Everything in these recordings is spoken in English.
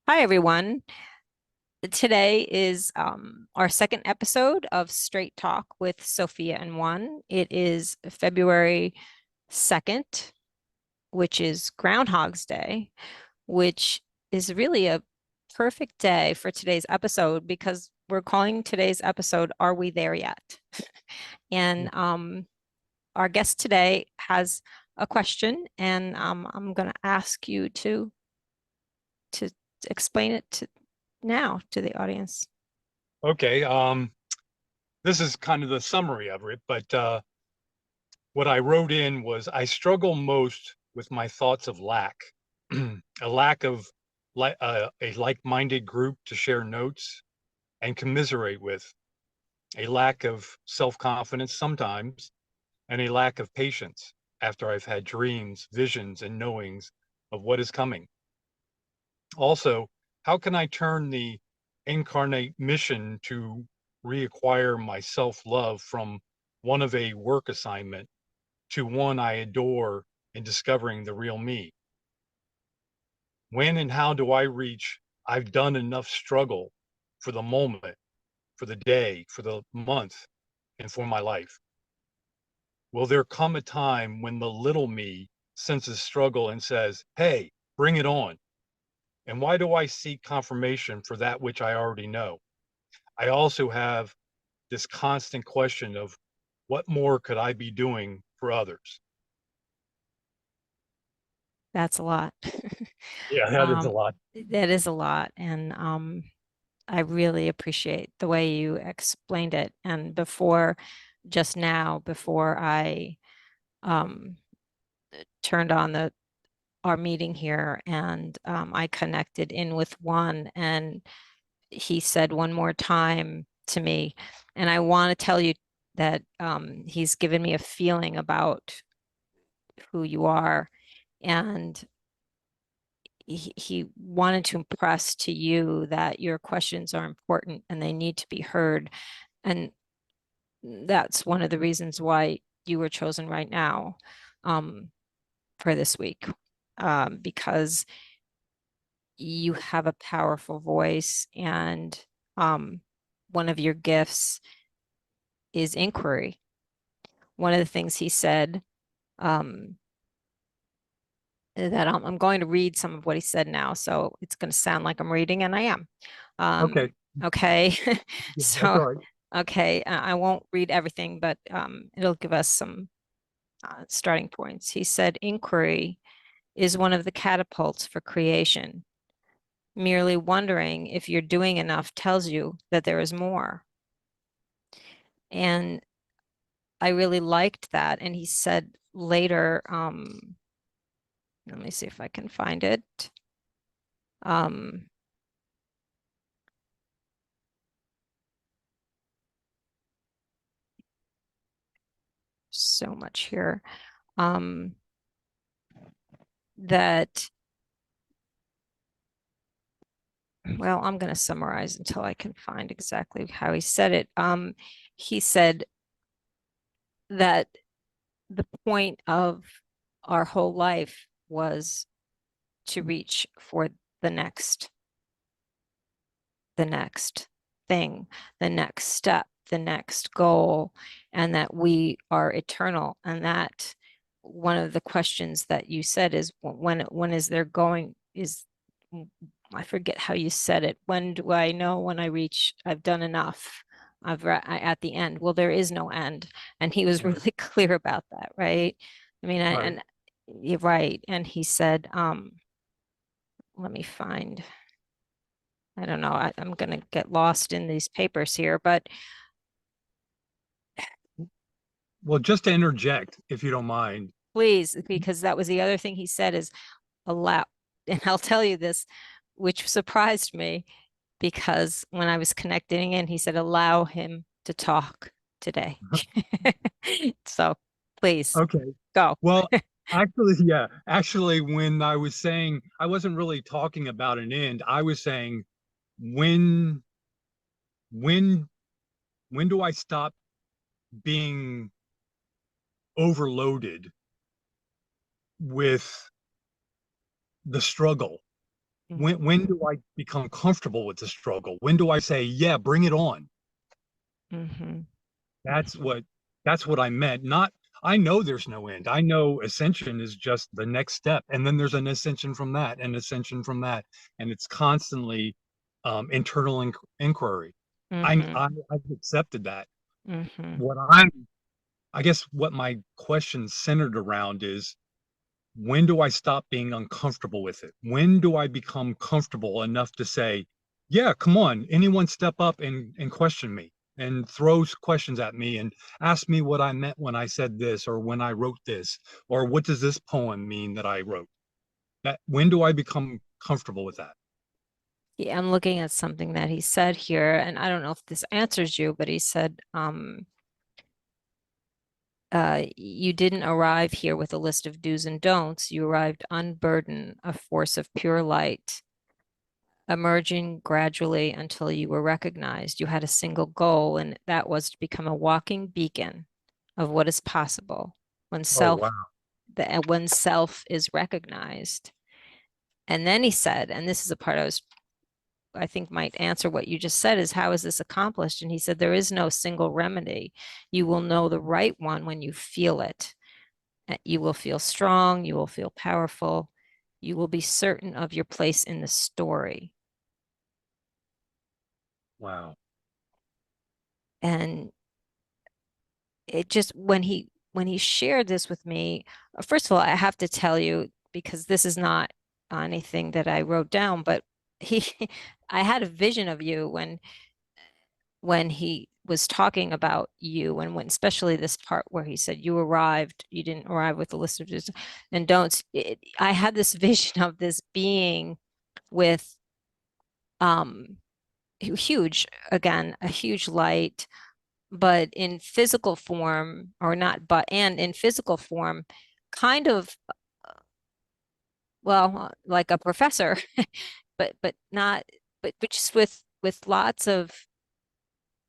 Hi, everyone. Today is our second episode of Straight Talk with Sophia and One. It is February 2nd, which is Groundhog's Day, which is really a perfect day for today's episode because we're calling today's episode, Are We There Yet? And our guest today has a question, and I'm going to ask you to explain it now to the audience. Okay, this is kind of the summary of it, but what I wrote in was I struggle most with my thoughts of lack, a lack of a like-minded group to share notes and commiserate with, a lack of self-confidence sometimes, and a lack of patience after I've had dreams, visions, and knowings of what is coming. Also, how can I turn the incarnate mission to reacquire my self-love from one of a work assignment to one I adore in discovering the real me? When and how do I reach I've done enough struggle for the moment, for the day, for the month, and for my life? Will there come a time when the little me senses struggle and says, hey, bring it on? And why do I seek confirmation for that which I already know? I also have this constant question of what more could I be doing for others? That's a lot. Yeah, that is a Um, lot. that is a lot. And I really appreciate the way you explained it. And just now, before I um, turned on our meeting here and I connected in with One, and he said one more time to me, and I want to tell you that he's given me a feeling about who you are. And he wanted to impress to you that your questions are important and they need to be heard. And that's one of the reasons why you were chosen right now um, for this week, because you have a powerful voice, and one of your gifts is inquiry. One of the things he said, um, that I'm going to read some of what he said now. So it's going to sound like I'm reading, and I am. Okay, Okay. yeah, that's So, all right. okay, I won't read everything, but it'll give us some starting points. He said, inquiry is one of the catapults for creation. Merely wondering if you're doing enough tells you that there is more. And I really liked that. And he said later, let me see if I can find it. Um, so much here. Um, that, well, I'm going to summarize until I can find exactly how he said it. He said that the point of our whole life was to reach for the next, the next thing, the next step, the next goal, and that we are eternal. And that one of the questions that you said is when is there going is I forget how you said it. When do I know when I reach I've done enough? At the end. Well, there is no end. And he was Right, really clear about that, right? I mean, right. and you're right. And he said, let me find, I don't know, I'm gonna get lost in these papers here, but Well, just to interject, if you don't mind. please, because that was the other thing he said is allow, and I'll tell you this, which surprised me because when I was connecting in, he said, allow him to talk today. So please Okay. go. Well, actually, yeah. Actually, when I was saying I wasn't really talking about an end, I was saying when when when do I stop being overloaded with the struggle? When do I become comfortable with the struggle? When do I say, yeah, bring it on? Mm-hmm. That's what that's what I meant. Not I know there's no end. I know ascension is just the next step. And then there's an ascension from that, and ascension from that. And it's constantly internal inquiry. Mm-hmm. I've accepted that. Mm-hmm. What I'm I guess what my question centered around is, when do I stop being uncomfortable with it? When do I become comfortable enough to say, yeah, come on, anyone step up and question me and throw questions at me and ask me what I meant when I said this or when I wrote this, or what does this poem mean that I wrote? That when do I become comfortable with that? Yeah, I'm looking at something that he said here, and I don't know if this answers you, but he said, you didn't arrive here with a list of do's and don'ts. You arrived unburdened, a force of pure light, emerging gradually until you were recognized. You had a single goal, and that was to become a walking beacon of what is possible when Oh, wow. when self is recognized. And then he said, and this is a part I think might answer what you just said, is how is this accomplished? And he said, there is no single remedy. You will know the right one when you feel it. You will feel strong. You will feel powerful. You will be certain of your place in the story. Wow. And it just, when he shared this with me, first of all, I have to tell you, because this is not anything that I wrote down, but he, I had a vision of you when he was talking about you, and when especially this part where he said you arrived, you didn't arrive with a list of do's and don'ts. I had this vision of this being with um huge, again, a huge light, but in physical form, or not, but and in physical form, kind of, well, like a professor, but not, but just with lots of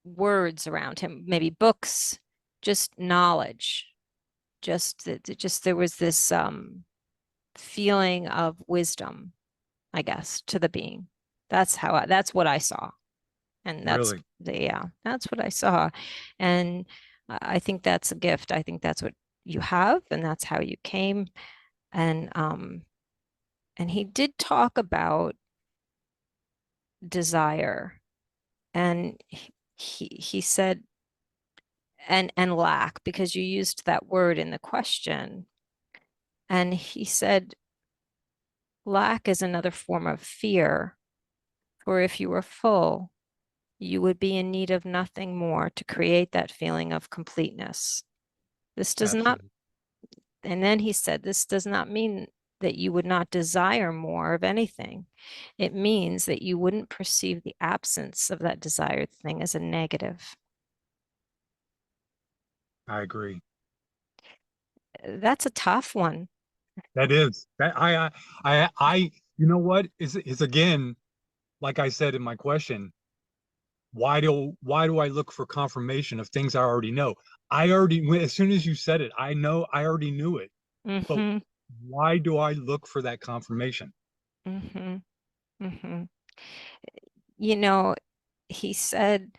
words around him, maybe books, just knowledge, just there was this feeling of wisdom, I guess, to the being. That's what I saw. And Really? that's what I saw. And I think that's a gift. I think that's what you have, and that's how you came. And and he did talk about desire, and he said, and lack, because you used that word in the question. And he said, lack is another form of fear, for if you were full, you would be in need of nothing more to create that feeling of completeness. This does not, Absolutely. and then he said, this does not mean that you would not desire more of anything. It means that you wouldn't perceive the absence of that desired thing as a negative. I agree. That's a tough one. That is that you know what is again, like I said in my question, why do I look for confirmation of things I already know? As soon as you said it, I already knew it. But Mm-hmm. why do I look for that confirmation? Mm-hmm. Mm-hmm. You know, he said,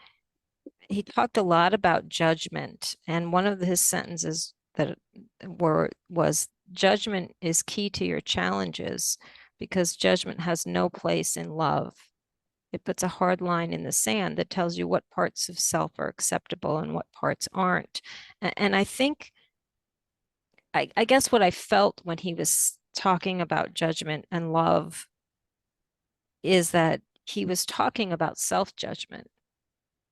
he talked a lot about judgment, and one of his sentences that was, judgment is key to your challenges because judgment has no place in love. It puts a hard line in the sand that tells you what parts of self are acceptable and what parts aren't. And I think, I guess what I felt when he was talking about judgment and love is that he was talking about self-judgment.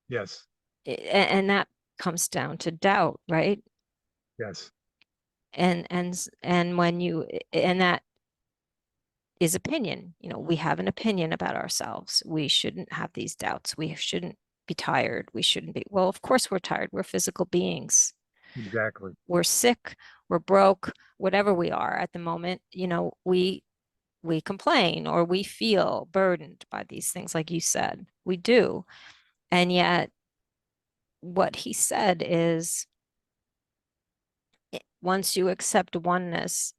Yes, And that comes down to doubt, right? yes, And when you, and that is opinion. We have an opinion about ourselves. We shouldn't have these doubts. We shouldn't be tired. We shouldn't be, well, of course we're tired. We're physical beings. exactly. We're sick, we're broke, whatever we are at the moment, we complain or we feel burdened by these things, like you said. We do. And yet what he said is, once you accept oneness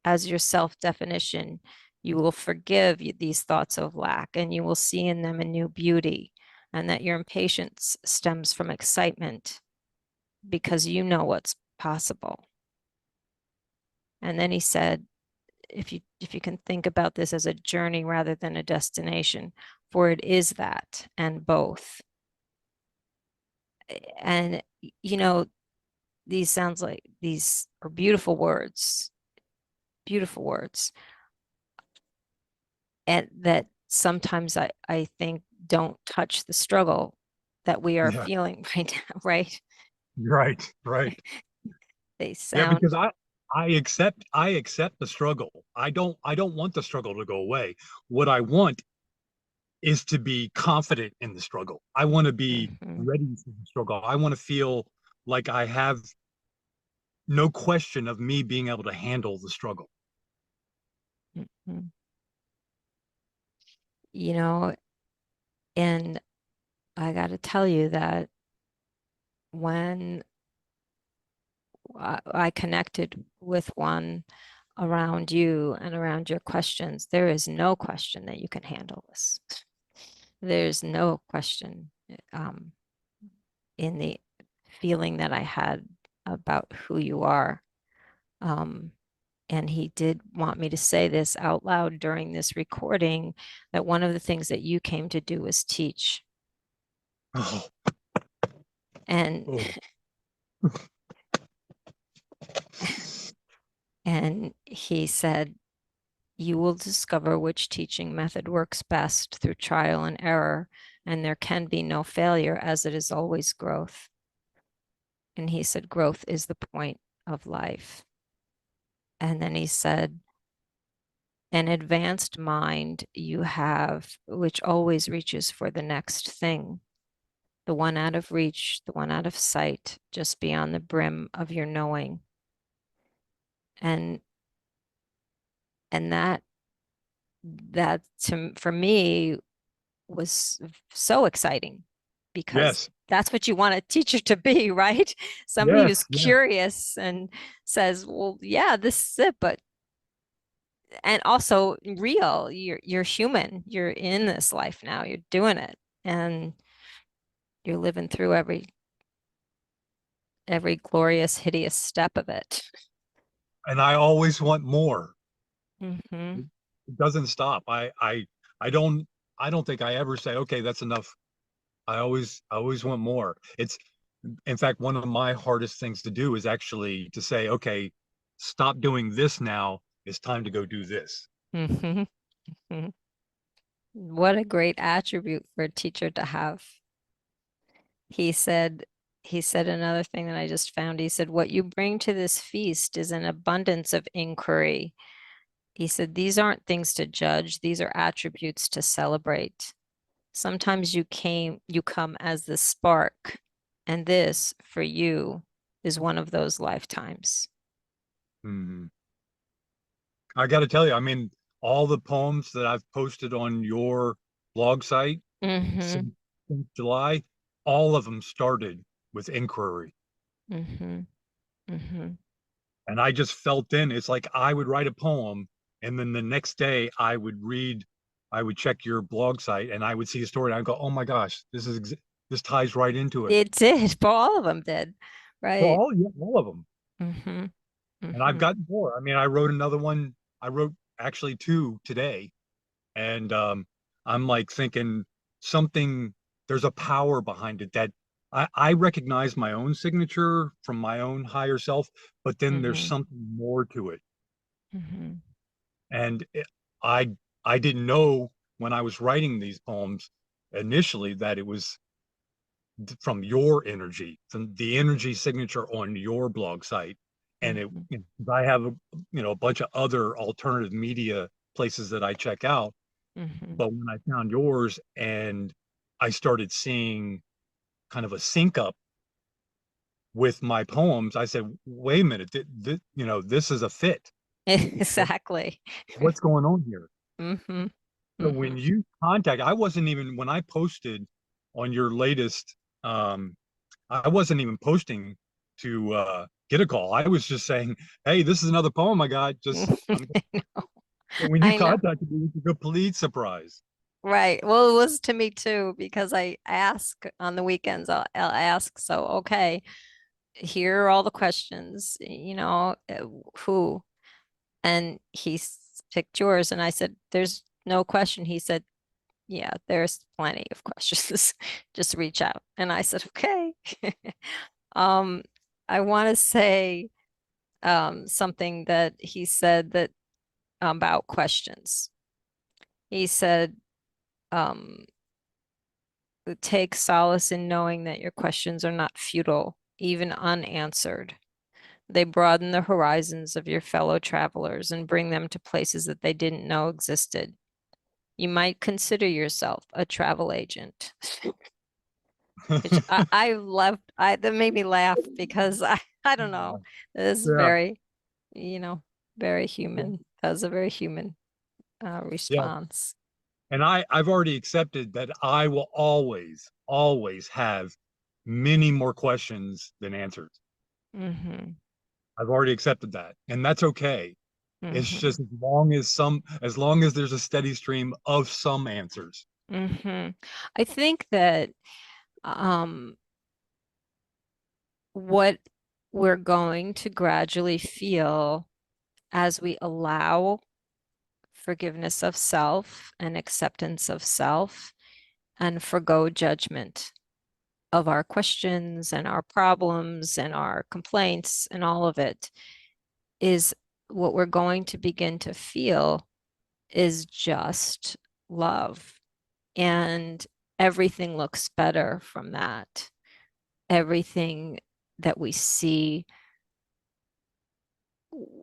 as your self definition, You will forgive these thoughts of lack, and you will see in them a new beauty, and that your impatience stems from excitement because you know what's possible. And then he said, if you can think about this as a journey rather than a destination, for it is that and both. And you know, these are beautiful words, and that sometimes I think don't touch the struggle that we are Yeah, feeling right now, right? right, right. They Yeah, because sound, I accept the struggle. I don't want the struggle to go away. What I want is to be confident in the struggle. I want to be mhm, ready for the struggle. I want to feel like I have no question of me being able to handle the struggle. mhm. You know, and I got to tell you that when I connected with one around you and around your questions, there is no question that you can handle this. There's no question um, in the feeling that I had about who you are. Um, and he did want me to say this out loud during this recording, that one of the things that you came to do was teach. Oh, And oh. and he said, you will discover which teaching method works best through trial and error, and there can be no failure as it is always growth. And he said, growth is the point of life. And then he said, an advanced mind you have, which always reaches for the next thing, the one out of reach, the one out of sight, just beyond the brim of your knowing. And and for me was so exciting because Yes, that's what you want a teacher to be, right? Somebody who's yes, yes. curious and says, well, yeah, this is it, but and also real. You're human. You're in this life now. You're doing it. And you're living through every glorious, hideous step of it. And I always want more. Hmm. It doesn't stop. I don't I don't think I ever say, okay, that's enough. I always want more. It's in fact one of my hardest things to do is actually to say, okay, stop doing this now. It's time to go do this. Hmm. What a great attribute for a teacher to have. He said, he said another thing that I just found. He said, what you bring to this feast is an abundance of inquiry. He said, these aren't things to judge, these are attributes to celebrate. Sometimes you come as the spark, and this, for you, is one of those lifetimes. Mhm. I got to tell you, I mean, all the poems that I've posted on your blog site Mm-hmm. since, since July, all of them started with inquiry. Mm-hmm. Mm-hmm. And I just felt in it's like I would write a poem, and then the next day I would check your blog site, and I would see a story, and I'd go, "Oh my gosh, this ties right into it." It did, but all of them did, Well, right? all of them, Mm-hmm. and I've Mm-hmm. gotten more. I mean, I wrote another one. I wrote actually two today, and I'm like thinking something. There's a power behind it that I recognize my own signature from my own higher self, but then there's Mm-hmm. something more to it. Mm-hmm. And I I didn't know when I was writing these poems initially that it was from your energy, from the energy signature on your blog site. And it, Mm-hmm. you know, I have a bunch of other alternative media places that I check out. Mm-hmm. But when I found yours and I started seeing kind of a sync up with my poems, I said, "Wait a minute, this is a fit. What, Exactly. what's going on here?" Mm-hmm. So Mm-hmm. when you contact, I wasn't even when I posted on your latest, um, I wasn't even posting to get a call. I was just saying, "Hey, this is another poem I got. Just I'm I know. But when you I know. contacted me, it was a complete surprise. Right. Well, it was to me too, because I ask on the weekends, I'll ask, so, okay, here are all the questions, who, and picked yours. And I said, there's no question. He said, yeah, there's plenty of questions. Just reach out. And I said, okay. Um, I want to say something that he said that about questions. He said, um, take solace in knowing that your questions are not futile, even unanswered. They broaden the horizons of your fellow travelers and bring them to places that they didn't know existed. You might consider yourself a travel agent, which I loved. That made me laugh because I don't know. This is Yeah, very, you know, very human. That was a very human yeah. response. And I've already accepted that I will always have many more questions than answers. Mm-hmm. I've already accepted that, and that's okay. It's Mm-hmm. just as long as there's a steady stream of some answers. Mm-hmm. I think that um, what we're going to gradually feel as we allow forgiveness of self and acceptance of self and forgo judgment of our questions and our problems and our complaints and all of it is what we're going to begin to feel is just love. And everything looks better from that. Everything that we see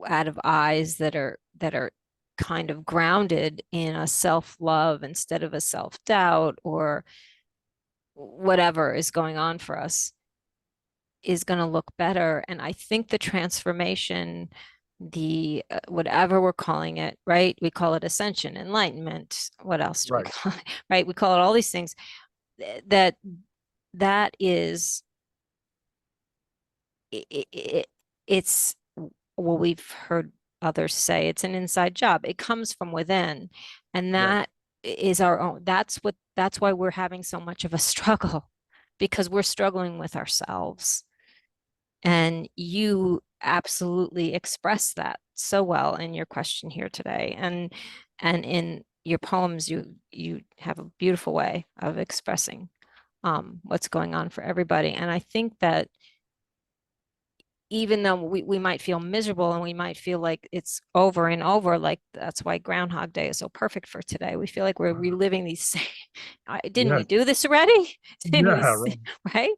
out of eyes that are kind of grounded in a self-love instead of a self-doubt or whatever is going on for us is going to look better. And I think the transformation, the whatever we're calling it, right? We call it ascension, enlightenment. What else do we Right. call it? Right? We call it all these things. That that is it's what we've heard others say. It's an inside job. It comes from within, and Yes. that is our own. That's why we're having so much of a struggle, because we're struggling with ourselves. And you absolutely express that so well in your question here today. And in your poems, you have a beautiful way of expressing what's going on for everybody. And I think that even though we might feel miserable and we might feel like it's over and over, like that's why Groundhog Day is so perfect for today. We feel like we're reliving these same, didn't we Yes. do this already? Didn't we Yeah. see, right?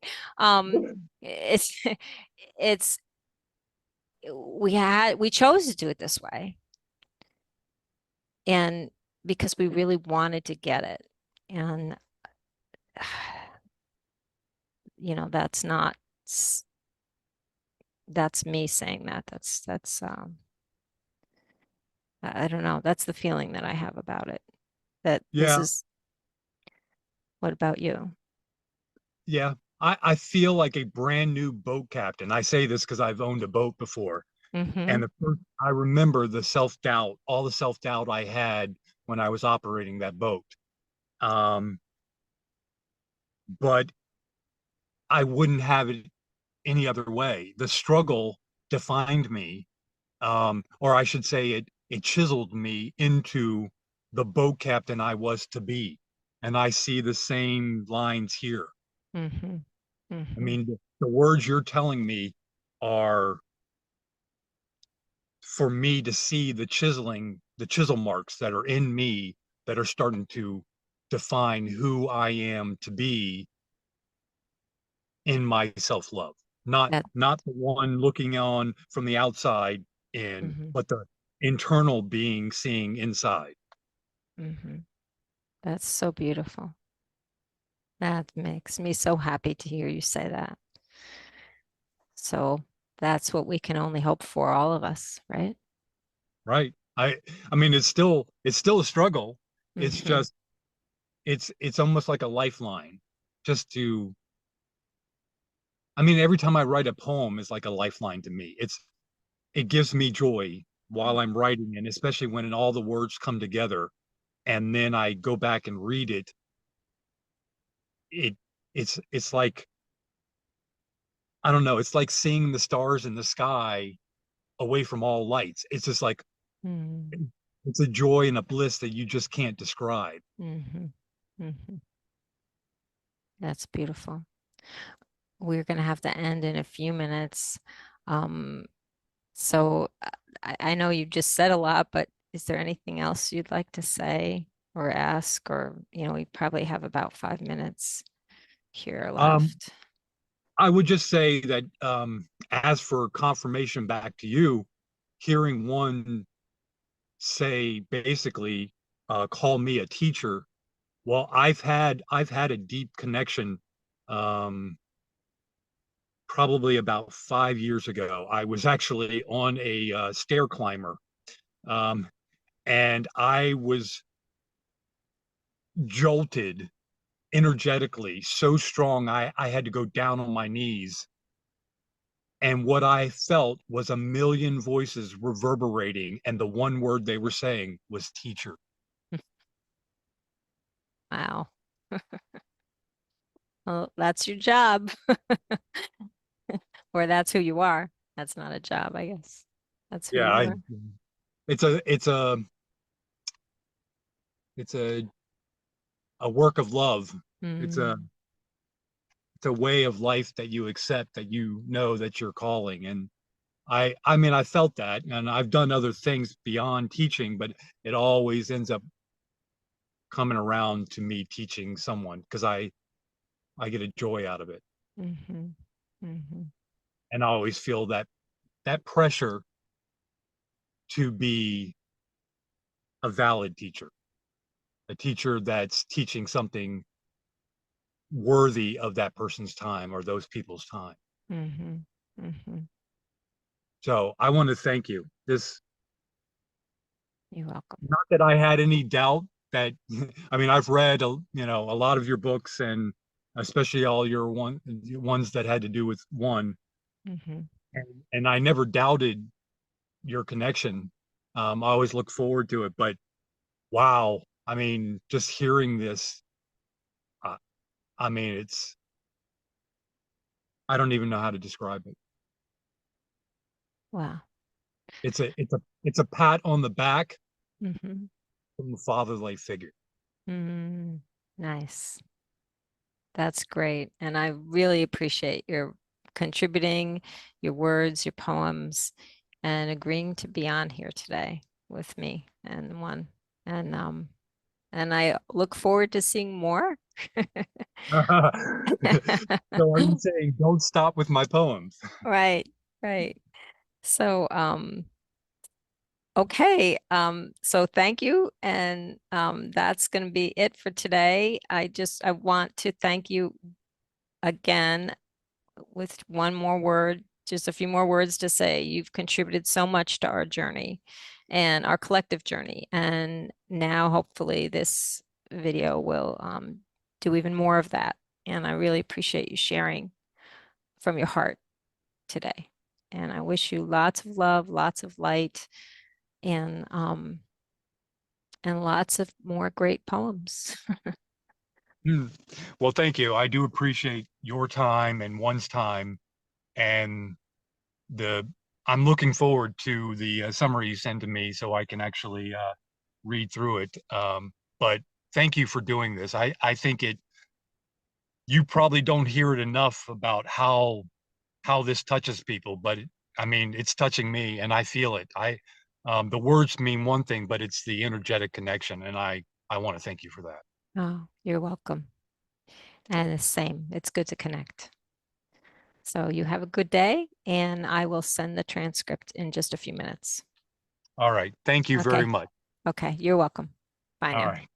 It's it's we chose to do it this way, and because we really wanted to get it. And that's not that's me saying that. That's I don't know. That's the feeling that I have about it. That this Yeah. is, what about you? Yeah. I feel like a brand new boat captain. I say this because I've owned a boat before. Mm-hmm. And I remember all the self doubt I had when I was operating that boat. Um, but I wouldn't have it any other way. The struggle defined me, or I should say, it chiseled me into the boat captain I was to be. And I see the same lines here. Mm-hmm. I Mm-hmm. mean, the words you're telling me are for me to see the chisel marks that are in me that are starting to define who I am to be in my self-love. That Not the one looking on from the outside in, mm-hmm. but the internal being seeing inside. Mm-hmm. That's so beautiful. That makes me so happy to hear you say that. So that's what we can only hope for, all of us, right? Right. I mean it's still a struggle. It's Mm-hmm. just it's almost like a lifeline just to I mean every time I write a poem is like a lifeline to me. It gives me joy while I'm writing, and especially when all the words come together, and then I go back and read it. It it's like, I don't know. It's like seeing the stars in the sky away from all lights. It's just like Mm, it's a joy and a bliss that you just can't describe. mhm, mhm. That's beautiful. We're going to have to end in a few minutes. Um, so I know you just said a lot, but is there anything else you'd like to say or ask? Or, we probably have about 5 minutes here Um, left. I would just say that as for confirmation back to you, hearing one say basically, call me a teacher. Well, I've had a deep connection. Um, Probably about 5 years ago, I was actually on a stair climber, um, and I was jolted energetically so strong I had to go down on my knees. And what I felt was a million voices reverberating, and the one word they were saying was teacher. Wow. Well, that's your job, or that's who you are. That's not a job, I guess. That's who Yeah, you are. it's a work of love. It's a Mm, it's a way of life that you accept, that you know that you're calling. And I mean, I felt that, and I've done other things beyond teaching, but it always ends up coming around to me teaching someone, because I get a joy out of it. mhm, mhm, And I always feel that pressure to be a valid teacher, a teacher that's teaching something worthy of that person's time or those people's time. mhm, mhm. So I want to thank you. This, You're welcome. not that I had any doubt that, I mean, I've read a lot of your books, and especially all your ones that had to do with one, Mhm. and I never doubted your connection. I always look forward to it, but wow, I mean, just hearing this, uh, I mean, I don't even know how to describe it. Wow. It's a pat on the back Mhm. from a fatherly figure. Mm, nice. That's great. And I really appreciate your contributing, your words, your poems, and agreeing to be on here today with me and one. And I look forward to seeing more. So are you saying don't stop with my poems? Right, right. So, okay. So thank you. And that's going to be it for today. I want to thank you again with one more word, just a few more words to say. You've contributed so much to our journey and our collective journey. And now hopefully this video will do even more of that. And I really appreciate you sharing from your heart today. And I wish you lots of love, lots of light, and lots of more great poems. Hmm. Well, thank you. I do appreciate your time and one's time, and the I'm looking forward to the summary you send to me so I can actually read through it. But thank you for doing this. I think you probably don't hear it enough about how this touches people, but I mean, it's touching me, and I feel it. The words mean one thing, but it's the energetic connection, and I want to thank you for that. Oh, you're welcome. And the same, it's good to connect. So you have a good day, and I will send the transcript in just a few minutes. All right. Thank you very Okay. much. Okay. You're welcome. Bye All now. right.